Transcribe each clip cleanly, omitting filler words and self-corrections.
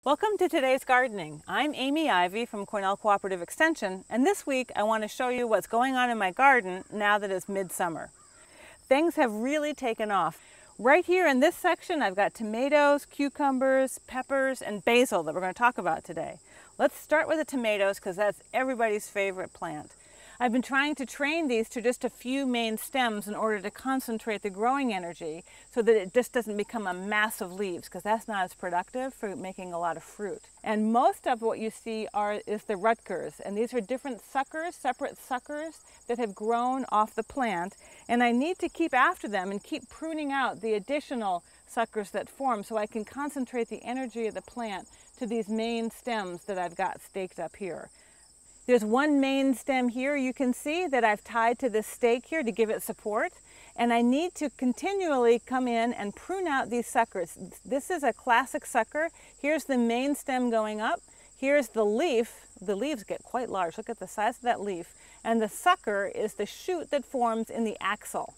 Welcome to today's gardening. I'm Amy Ivy from Cornell Cooperative Extension, and this week I want to show you what's going on in my garden now that it's midsummer. Things have really taken off. Right here in this section I've got tomatoes, cucumbers, peppers, and basil that we're going to talk about today. Let's start with the tomatoes because that's everybody's favorite plant. I've been trying to train these to just a few main stems in order to concentrate the growing energy so that it just doesn't become a mass of leaves, because that's not as productive for making a lot of fruit. And most of what you see is the Rutgers, and these are different suckers, separate suckers that have grown off the plant, and I need to keep after them and keep pruning out the additional suckers that form so I can concentrate the energy of the plant to these main stems that I've got staked up here. There's one main stem here you can see that I've tied to this stake here to give it support, and I need to continually come in and prune out these suckers. This is a classic sucker. Here's the main stem going up. Here's the leaf. The leaves get quite large. Look at the size of that leaf. And the sucker is the shoot that forms in the axil.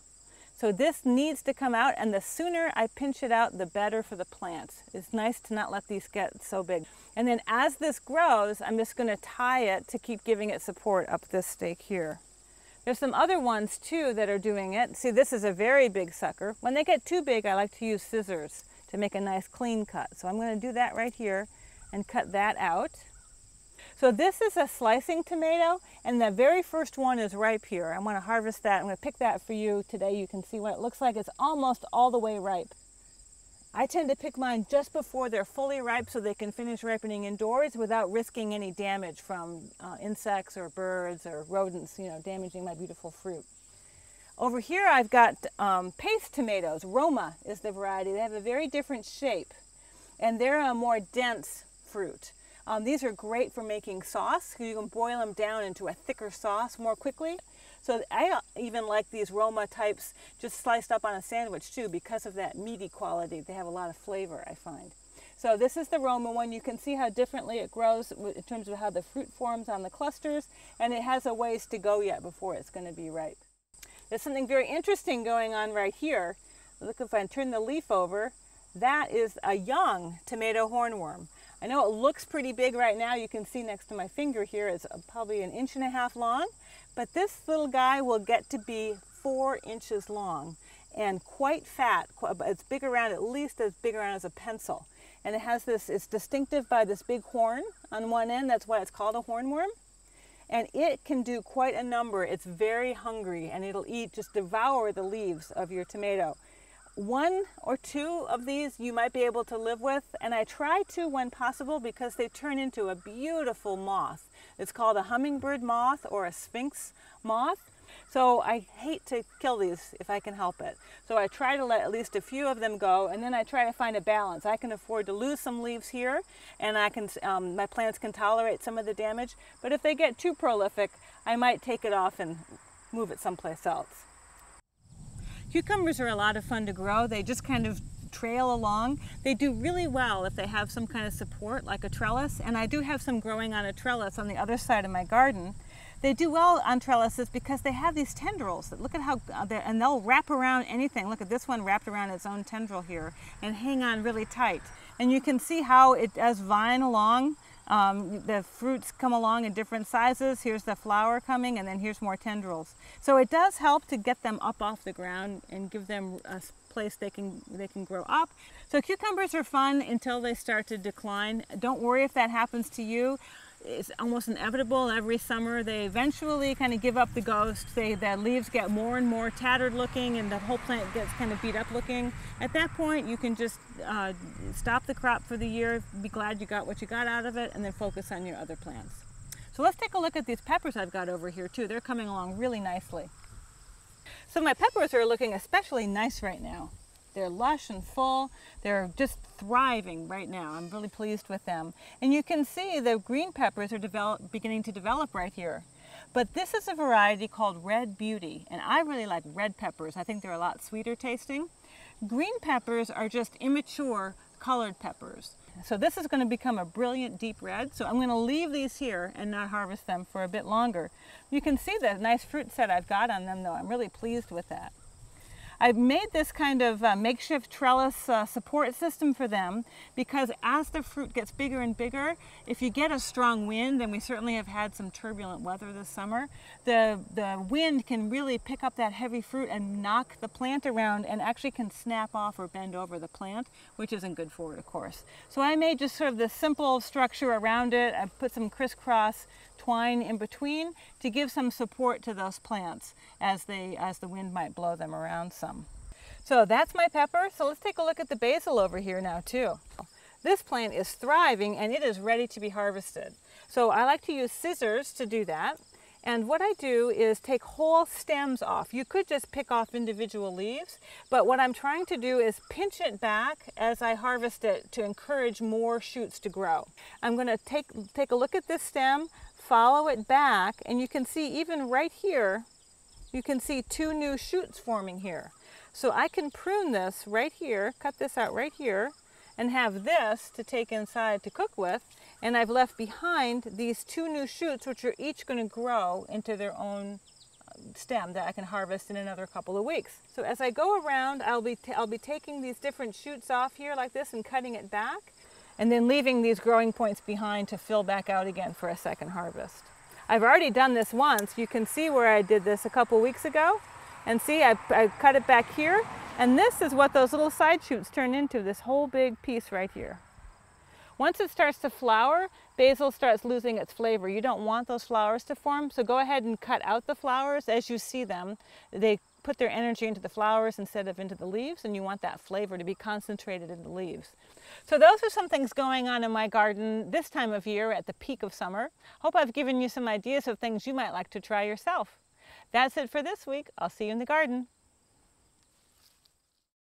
So this needs to come out, and the sooner I pinch it out, the better for the plants. It's nice to not let these get so big. And then as this grows, I'm just going to tie it to keep giving it support up this stake here. There's some other ones too that are doing it. See, this is a very big sucker. When they get too big, I like to use scissors to make a nice clean cut. So I'm going to do that right here and cut that out. So this is a slicing tomato, and the very first one is ripe here. I want to harvest that. I'm going to pick that for you today. You can see what it looks like. It's almost all the way ripe. I tend to pick mine just before they're fully ripe so they can finish ripening indoors without risking any damage from insects or birds or rodents, damaging my beautiful fruit. Over here I've got paste tomatoes. Roma is the variety. They have a very different shape, and they're a more dense fruit. These are great for making sauce. You can boil them down into a thicker sauce more quickly. So I even like these Roma types just sliced up on a sandwich too, because of that meaty quality. They have a lot of flavor, I find. So this is the Roma one. You can see how differently it grows in terms of how the fruit forms on the clusters, and it has a ways to go yet before it's going to be ripe. There's something very interesting going on right here. Look, if I turn the leaf over, that is a young tomato hornworm. I know it looks pretty big right now. You can see next to my finger here, it's probably 1.5 inches long, but this little guy will get to be 4 inches long and quite fat. It's big around, at least as big around as a pencil. And it has this, it's distinctive by this big horn on one end. That's why it's called a hornworm. And it can do quite a number. It's very hungry, and it'll just devour the leaves of your tomato. 1 or 2 of these you might be able to live with, and I try to when possible because they turn into a beautiful moth. It's called a hummingbird moth or a sphinx moth. So I hate to kill these if I can help it. So I try to let at least a few of them go, and then I try to find a balance. I can afford to lose some leaves here, and my plants can tolerate some of the damage, but if they get too prolific, I might take it off and move it someplace else. Cucumbers are a lot of fun to grow. They just kind of trail along. They do really well if they have some kind of support like a trellis, and I do have some growing on a trellis on the other side of my garden. They do well on trellises because they have these tendrils. Look at how, and they'll wrap around anything. Look at this one wrapped around its own tendril here and hang on really tight. And you can see how it does vine along. The fruits come along in different sizes. Here's the flower coming, and then here's more tendrils. So it does help to get them up off the ground and give them a place they can grow up. So cucumbers are fun until they start to decline. Don't worry if that happens to you. It's almost inevitable. Every summer they eventually kind of give up the ghost. The leaves get more and more tattered looking, and the whole plant gets kind of beat up looking. At that point you can just stop the crop for the year, be glad you got what you got out of it, and then focus on your other plants. So let's take a look at these peppers I've got over here too. They're coming along really nicely. So my peppers are looking especially nice right now. They're lush and full. They're just thriving right now. I'm really pleased with them. And you can see the green peppers are beginning to develop right here. But this is a variety called Red Beauty, and I really like red peppers. I think they're a lot sweeter tasting. Green peppers are just immature colored peppers. So this is going to become a brilliant deep red. So I'm going to leave these here and not harvest them for a bit longer. You can see the nice fruit set I've got on them though. I'm really pleased with that. I've made this kind of makeshift trellis support system for them because as the fruit gets bigger and bigger, if you get a strong wind, and we certainly have had some turbulent weather this summer, the wind can really pick up that heavy fruit and knock the plant around and actually can snap off or bend over the plant, which isn't good for it, of course. So I made just sort of this simple structure around it. I put some crisscross twine in between to give some support to those plants as the wind might blow them around some. So that's my pepper. So let's take a look at the basil over here now too. This plant is thriving and it is ready to be harvested. So I like to use scissors to do that. And what I do is take whole stems off. You could just pick off individual leaves, but what I'm trying to do is pinch it back as I harvest it to encourage more shoots to grow. I'm going to take a look at this stem, follow it back, and you can see even right here, you can see 2 new shoots forming here. So I can prune this right here, cut this out right here, and have this to take inside to cook with. And I've left behind these 2 new shoots, which are each going to grow into their own stem that I can harvest in another couple of weeks. So as I go around, I'll be taking these different shoots off here like this and cutting it back, and then leaving these growing points behind to fill back out again for a second harvest. I've already done this once. You can see where I did this a couple weeks ago. And see, I cut it back here. And this is what those little side shoots turn into, this whole big piece right here. Once it starts to flower, basil starts losing its flavor. You don't want those flowers to form, so go ahead and cut out the flowers as you see them. They put their energy into the flowers instead of into the leaves, and you want that flavor to be concentrated in the leaves. So those are some things going on in my garden this time of year at the peak of summer. Hope I've given you some ideas of things you might like to try yourself. That's it for this week. I'll see you in the garden.